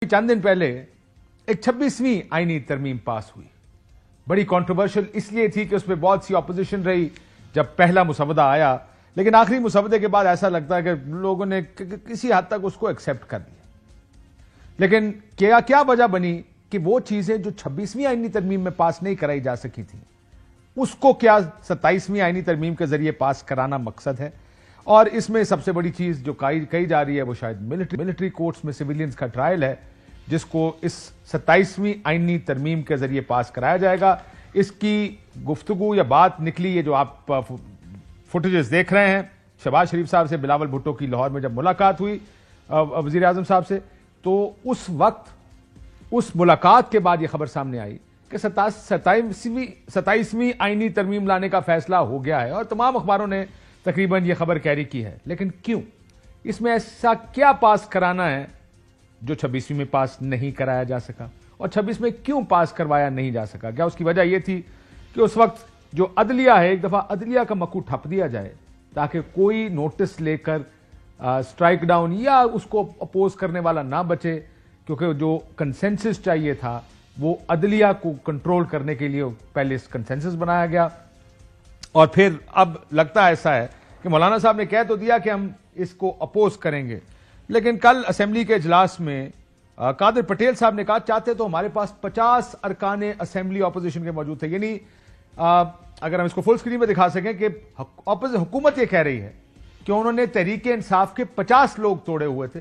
चंद दिन पहले एक 26वीं आईनी तरमीम पास हुई। बड़ी कंट्रोवर्शियल इसलिए थी कि उसमें बहुत सी ऑपोजिशन रही जब पहला मुसवदा आया, लेकिन आखिरी मुसवदे के बाद ऐसा लगता है कि लोगों ने किसी हद तक उसको एक्सेप्ट कर लिया। लेकिन क्या वजह बनी कि वो चीजें जो 26वीं आईनी तरमीम में पास नहीं कराई जा सकी थी, उसको क्या 27वीं आईनी तरमीम के जरिए पास कराना मकसद है। और इसमें सबसे बड़ी चीज जो कही जा रही है वो शायद मिलिट्री कोर्ट्स में सिविलियंस का ट्रायल है, जिसको इस 27वीं आईनी तरमीम के जरिए पास कराया जाएगा। इसकी गुफ्तगू या बात निकली, ये जो आप फुटेजेस देख रहे हैं, शहबाज शरीफ साहब से बिलावल भुट्टो की लाहौर में जब मुलाकात हुई वजीर आजम साहब से, तो उस वक्त उस मुलाकात के बाद यह खबर सामने आई कि 27वीं आईनी तरमीम लाने का फैसला हो गया है और तमाम अखबारों ने तकरीबन यह खबर कैरी की है। लेकिन क्यों, इसमें ऐसा क्या पास कराना है जो 26वीं में पास नहीं कराया जा सका, और 26 में क्यों पास करवाया नहीं जा सका? क्या उसकी वजह यह थी कि उस वक्त जो अदलिया है, एक दफा अदलिया का मक्कू ठप दिया जाए ताकि कोई नोटिस लेकर स्ट्राइक डाउन या उसको अपोज करने वाला ना बचे, क्योंकि जो कंसेंसस चाहिए था वो अदलिया को कंट्रोल करने के लिए पहले कंसेंसस बनाया गया। और फिर अब लगता ऐसा है कि मौलाना साहब ने कह तो दिया कि हम इसको अपोज करेंगे, लेकिन कल असेंबली के इजलास में कादिर पटेल साहब ने कहा चाहते तो हमारे पास 50 अरकान असेंबली ऑपोजिशन के मौजूद थे। यानी अगर हम इसको फुल स्क्रीन में दिखा सकें कि हुकूमत ये कह रही है कि उन्होंने तहरीक इंसाफ के 50 लोग तोड़े हुए थे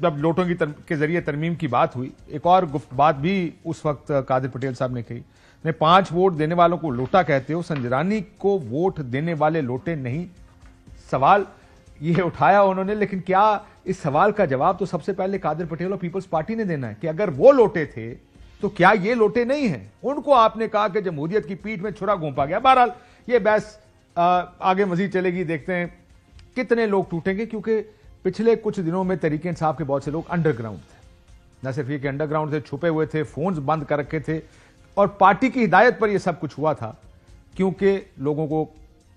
जब नोटों के जरिए तरमीम की बात हुई। एक और बात भी उस वक्त कादिर पटेल साहब ने कही, 5 वोट देने वालों को लोटा कहते हो, संजरानी को वोट देने वाले लोटे नहीं। सवाल ये उठाया उन्होंने, लेकिन क्या इस सवाल का जवाब तो सबसे पहले कादिर पटेल और पीपल्स पार्टी ने देना है कि अगर वो लोटे थे तो क्या ये लोटे नहीं हैं? उनको आपने कहा कि जमहूरियत की पीठ में छुरा घोंपा गया। बहरहाल ये बहस आगे मजीद चलेगी, देखते हैं कितने लोग टूटेंगे, क्योंकि पिछले कुछ दिनों में तहरीक इंसाफ के बहुत से लोग अंडरग्राउंड थे। न सिर्फ ये कि अंडरग्राउंड थे, छुपे हुए थे, फोन्स बंद कर रखे थे, और पार्टी की हिदायत पर यह सब कुछ हुआ था, क्योंकि लोगों को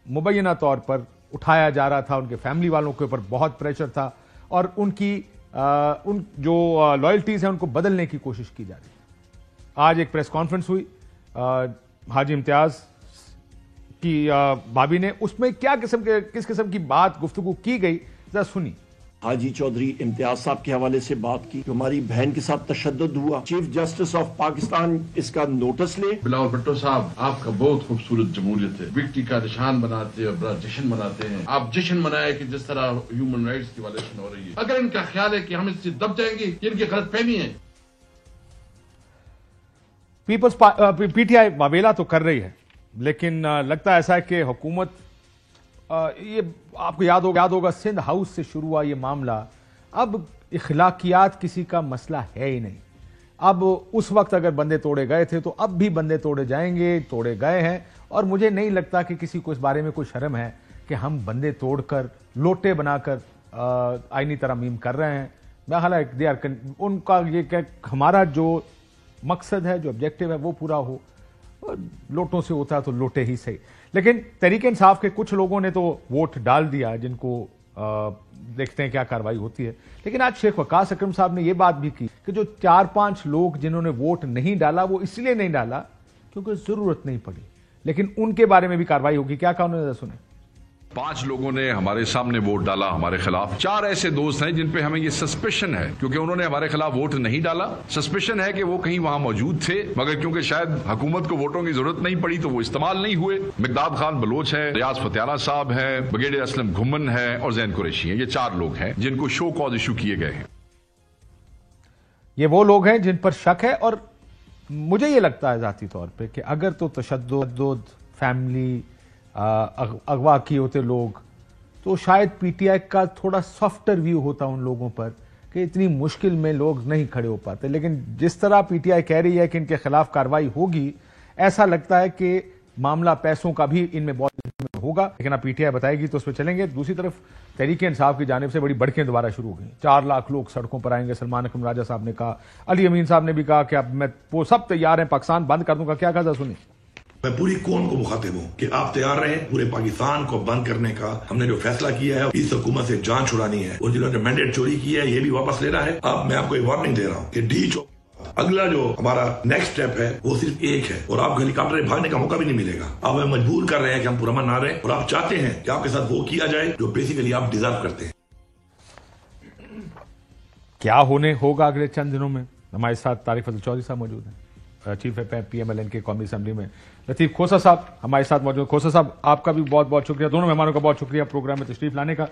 मुबैना तौर पर उठाया जा रहा था, उनके फैमिली वालों के ऊपर बहुत प्रेशर था, और उनकी उन जो लॉयल्टीज हैं उनको बदलने की कोशिश की जा रही है। आज एक प्रेस कॉन्फ्रेंस हुई हाजी इम्तियाज की भाभी ने, उसमें किस किस्म की बात गुफ्तगू की गई, जरा सुनी। हाजी चौधरी इम्तियाज साहब के हवाले से बात की, हमारी बहन के साथ तशद्दुद हुआ, चीफ जस्टिस ऑफ पाकिस्तान इसका नोटिस ले। बिलावल भुट्टो साहब, आपका बहुत खूबसूरत जमहूरियत है, विक्ट्री का निशान बनाते हैं और बड़ा जश्न मनाते हैं। आप जश्न मनाए कि जिस तरह ह्यूमन राइट्स की वायलेशन हो रही है। अगर इनका ख्याल है कि हम इससे दब जाएंगे, ये इनकी गलतफहमी है। पीटीआई वावेला तो कर रही है, लेकिन लगता ऐसा है कि हुकूमत, ये आपको याद होगा सिंध हाउस से शुरू हुआ ये मामला। अब इखलाकियात किसी का मसला है ही नहीं। अब उस वक्त अगर बंदे तोड़े गए थे तो अब भी बंदे तोड़े जाएंगे, तोड़े गए हैं, और मुझे नहीं लगता कि किसी को इस बारे में कोई शर्म है कि हम बंदे तोड़कर लोटे बनाकर आईनी तरमीम कर रहे हैं। हालांकि उनका ये कि हमारा जो मकसद है, जो ऑब्जेक्टिव है वो पूरा हो, लोटों से होता है तो लोटे ही सही। लेकिन तहरीक इंसाफ के कुछ लोगों ने तो वोट डाल दिया, जिनको देखते हैं क्या कार्रवाई होती है। लेकिन आज शेख वकास अकरम साहब ने यह बात भी की कि जो 4-5 लोग जिन्होंने वोट नहीं डाला वो इसलिए नहीं डाला क्योंकि जरूरत नहीं पड़ी, लेकिन उनके बारे में भी कार्रवाई होगी। क्या कहा उन्होंने, सुने। 5 लोगों ने हमारे सामने वोट डाला हमारे खिलाफ। 4 ऐसे दोस्त हैं जिन पे हमें ये सस्पेशन है, क्योंकि उन्होंने हमारे खिलाफ वोट नहीं डाला। सस्पेशन है कि वो कहीं वहां मौजूद थे, मगर क्योंकि शायद हुकूमत को वोटों की जरूरत नहीं पड़ी तो वो इस्तेमाल नहीं हुए। मिकदाद खान बलोच है, रियाज फतियाना साहब हैं, ब्रिगेडियर असलम घुमन है और जैन कुरैशी हैं। ये 4 लोग हैं जिनको शो कॉज इशू किए गए हैं। ये वो लोग हैं जिन पर शक है, और मुझे ये लगता है जाती तौर पर कि अगर तो तशद्दुद, फैमिली अगवा किए होते लोग, तो शायद पीटीआई का थोड़ा सॉफ्टर व्यू होता उन लोगों पर कि इतनी मुश्किल में लोग नहीं खड़े हो पाते। लेकिन जिस तरह पीटीआई कह रही है कि इनके खिलाफ कार्रवाई होगी, ऐसा लगता है कि मामला पैसों का भी इनमें बहुत होगा। लेकिन अब पीटीआई बताएगी तो उस पर चलेंगे। दूसरी तरफ तहरीक इंसाफ की जानिब से बड़ी बढ़कें दोबारा शुरू हो गई। 4 लाख लोग सड़कों पर आएंगे। सलमान अकरम राजा साहब ने कहा, अली अमीन साहब ने भी कहा कि अब मैं वो सब तैयार हैं, पाकिस्तान बंद कर दूंगा। क्या कहा, सुनिए। میں پوری قوم کو مخاطب ہوں کہ آپ تیار رہیں پورے پاکستان کو بند کرنے کا. ہم نے جو فیصلہ کیا ہے اس حکومت سے جان چھڑانی ہے اور جنہوں نے مینڈیٹ چوری کی ہے یہ بھی واپس لینا ہے. میں آپ کو ایک وارننگ دے رہا ہوں کہ اگلا جو ہمارا نیکسٹ سٹیپ ہے وہ صرف ایک ہے اور آپ کو ہیلی کاپٹر بھاگنے کا موقع بھی نہیں ملے گا. آپ ہمیں مجبور کر رہے ہیں کہ ہم پرامن نہ رہیں اور آپ چاہتے ہیں کہ آپ کے ساتھ وہ کیا جائے جو بیسیکلی آپ ڈیزرو کرتے ہیں. کیا ہونے ہوگا اگلے چند دنوں میں؟ ہمارے ساتھ طارق فضل چودھری صاحب موجود ہیں، chief P M L N کے قومی اسمبلی میں. لطیف کھوسہ صاحب ہمارے ساتھ موجود ہیں. کھوسہ صاحب آپ کا بھی بہت بہت شکریہ، دونوں مہمانوں کا بہت شکریہ پروگرام میں تشریف لانے کا.